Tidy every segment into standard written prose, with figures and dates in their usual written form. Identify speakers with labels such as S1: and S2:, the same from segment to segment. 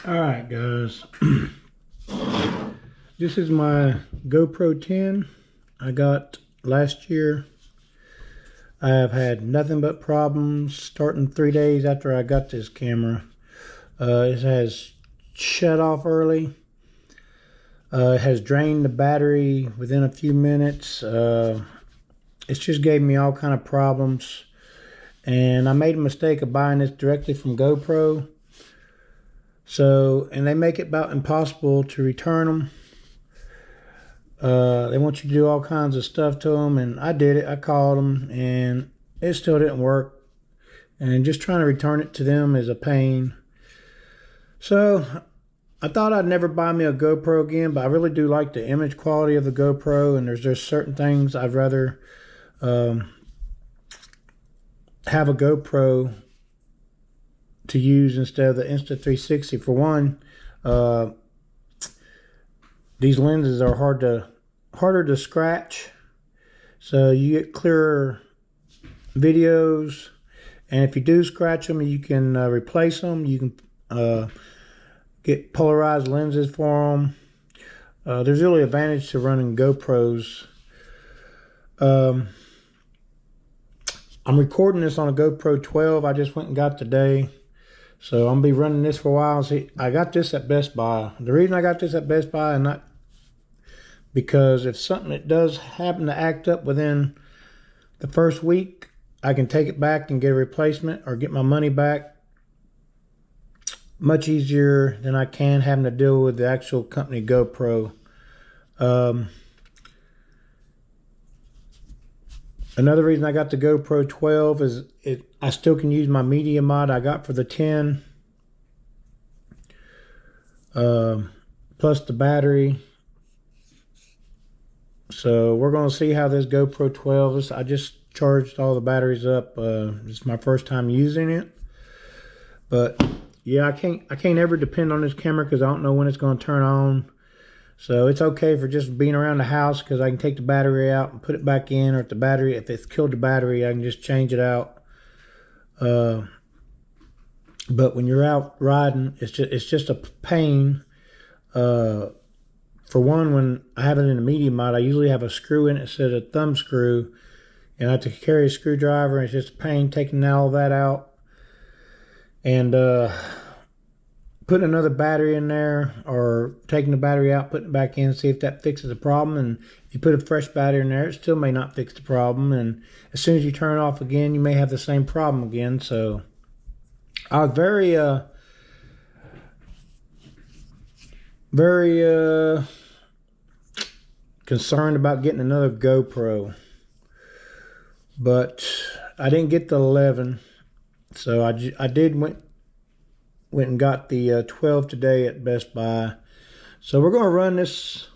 S1: All right, guys. This is my GoPro 10 I got last year. I have had nothing but problems starting 3 days after I got this camera. It has shut off early. It has drained the battery within a few minutes. It's just gave me all kind of problems. And I made a mistake of buying this directly from GoPro. And they make it about impossible to return them. They want you to do all kinds of stuff to them, and I did it. I called them, and it still didn't work. And just trying to return it to them is a pain. So I thought I'd never buy me a GoPro again, but I really do like the image quality of the GoPro, and there's just certain things I'd rather have a GoPro to use instead of the Insta360. For one, these lenses are harder to scratch, so you get clearer videos. And if you do scratch them, you can replace them. You can get polarized lenses for them. There's really advantage to running GoPros. I'm recording this on a GoPro 12 I just went and got today. So I'm going to be running this for a while. See, I got this at Best Buy. The reason I got this at Best Buy and not because if something that does happen to act up within the first week, I can take it back and get a replacement or get my money back much easier than I can having to deal with the actual company GoPro. Another reason I got the GoPro 12 is I still can use my media mod I got for the 10. Plus the battery. So we're going to see how this GoPro 12 is. I just charged all the batteries up. This is my first time using it. But yeah, I can't ever depend on this camera because I don't know when it's going to turn on. So it's okay for just being around the house because I can take the battery out and put it back in, or if it's killed the battery, I can just change it out. But when you're out riding, it's just a pain. For one, when I have it in a medium mod, I usually have a screw in it instead of a thumb screw, and I have to carry a screwdriver, and it's just a pain taking all that out. And putting another battery in there, or taking the battery out, putting it back in, see if that fixes the problem. And if you put a fresh battery in there, it still may not fix the problem. And as soon as you turn it off again, you may have the same problem again. So I was very concerned about getting another GoPro, but I didn't get the 11. So I went and got the 12 today at Best Buy. So we're going to run this.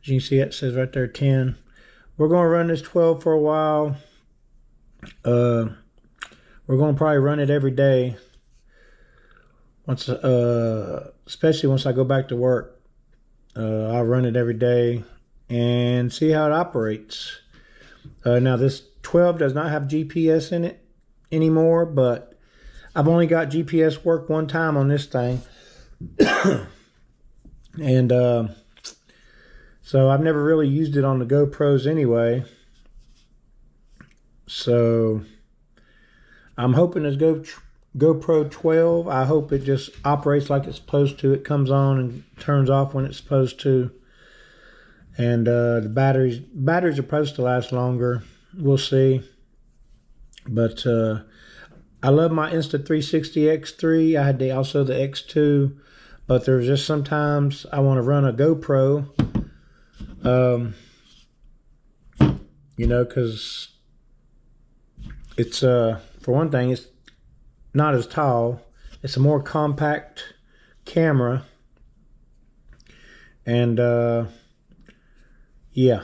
S1: As you can see, it says right there 10. We're going to run this 12 for a while. We're going to probably run it every day. Especially once I go back to work, I'll run it every day and see how it operates. Now this 12 does not have GPS in it anymore, but I've only got GPS work one time on this thing. And so I've never really used it on the GoPros anyway. So I'm hoping this GoPro 12, I hope it just operates like it's supposed to. It comes on and turns off when it's supposed to. And the batteries are supposed to last longer. We'll see. But I love my Insta360 X3. I had also the X2, but there's just sometimes I want to run a GoPro, because it's for one thing, it's not as tall. It's a more compact camera, and yeah,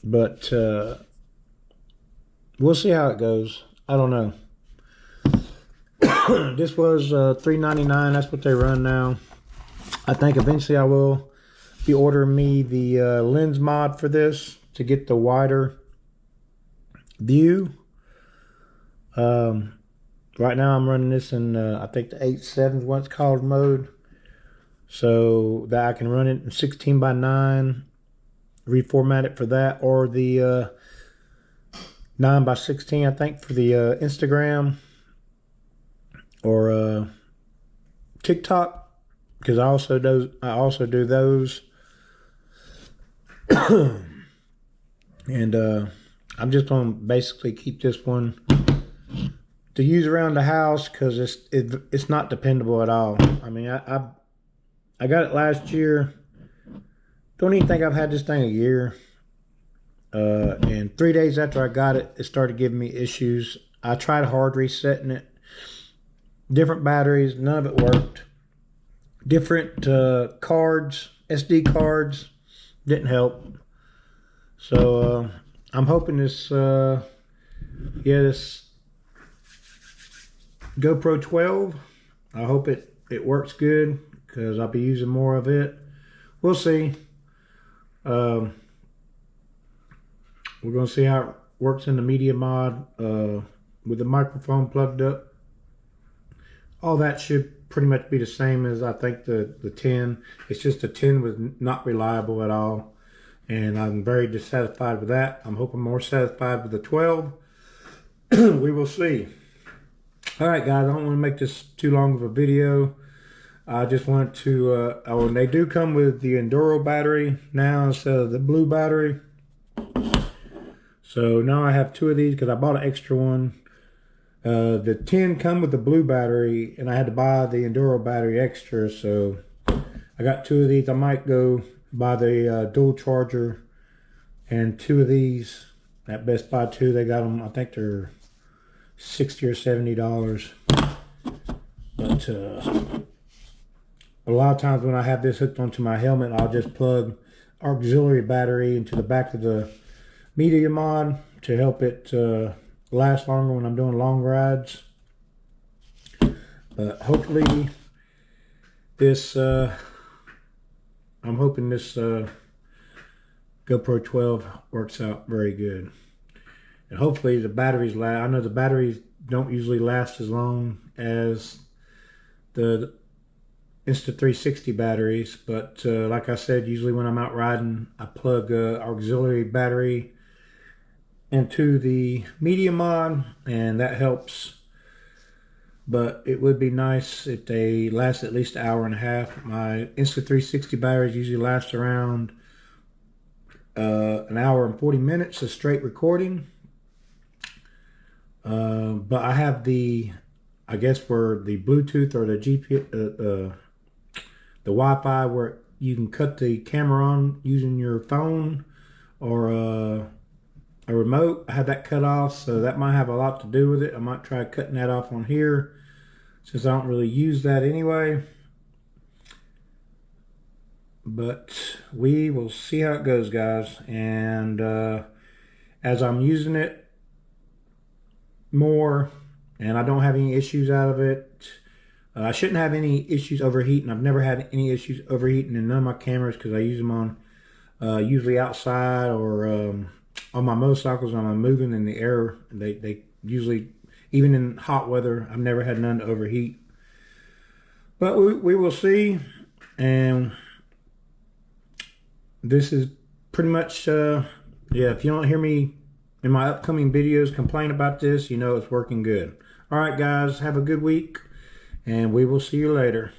S1: but we'll see how it goes. I don't know. This was $3.99. That's what they run now. I think eventually I will be ordering me the lens mod for this to get the wider view. Right now I'm running this in, I think the 8.7 is what it's called mode. So that I can run it in 16:9, reformat it for that, or the 9:16, I think, for the Instagram or TikTok, because I also do those. And I'm just gonna basically keep this one to use around the house, because it's not dependable at all. I mean, I got it last year. Don't even think I've had this thing a year. And 3 days after I got it, it started giving me issues. I tried hard resetting it. Different batteries, none of it worked. Different cards, SD cards, didn't help. So I'm hoping this GoPro 12, I hope it works good, because I'll be using more of it. We'll see. We're going to see how it works in the media mod with the microphone plugged up. All that should pretty much be the same as I think the 10. It's just the 10 was not reliable at all, and I'm very dissatisfied with that. I'm hoping more satisfied with the 12. We will see. All right, guys, I don't want to make this too long of a video. I just want to, and they do come with the Enduro battery now instead of the blue battery. So now I have 2 of these because I bought an extra one. The 10 come with the blue battery, and I had to buy the Enduro battery extra. So I got 2 of these. I might go buy the dual charger and 2 of these at Best Buy too. They got them, I think they're $60 or $70. But a lot of times when I have this hooked onto my helmet, I'll just plug auxiliary battery into the back of the media mod to help it last longer when I'm doing long rides. But hopefully this, I'm hoping this GoPro 12 works out very good. And hopefully the batteries last. I know the batteries don't usually last as long as the Insta360 batteries, but like I said, usually when I'm out riding, I plug auxiliary battery into the media mod, and that helps. But it would be nice if they last at least an hour and a half. My Insta360 batteries usually last around an hour and 40 minutes of straight recording. But I have I guess for the Bluetooth or the GPS, the Wi-Fi, where you can cut the camera on using your phone or a remote. I have that cut off, so that might have a lot to do with it. I might try cutting that off on here, since I don't really use that anyway. But we will see how it goes, guys. And as I'm using it more and I don't have any issues out of it, I shouldn't have any issues overheating. I've never had any issues overheating in none of my cameras, because I use them on usually outside or on my motorcycles when I'm moving in the air. They usually, even in hot weather, I've never had none to overheat. But we will see. And this is pretty much, yeah, if you don't hear me in my upcoming videos complain about this, you know it's working good. All right, guys, have a good week, and we will see you later.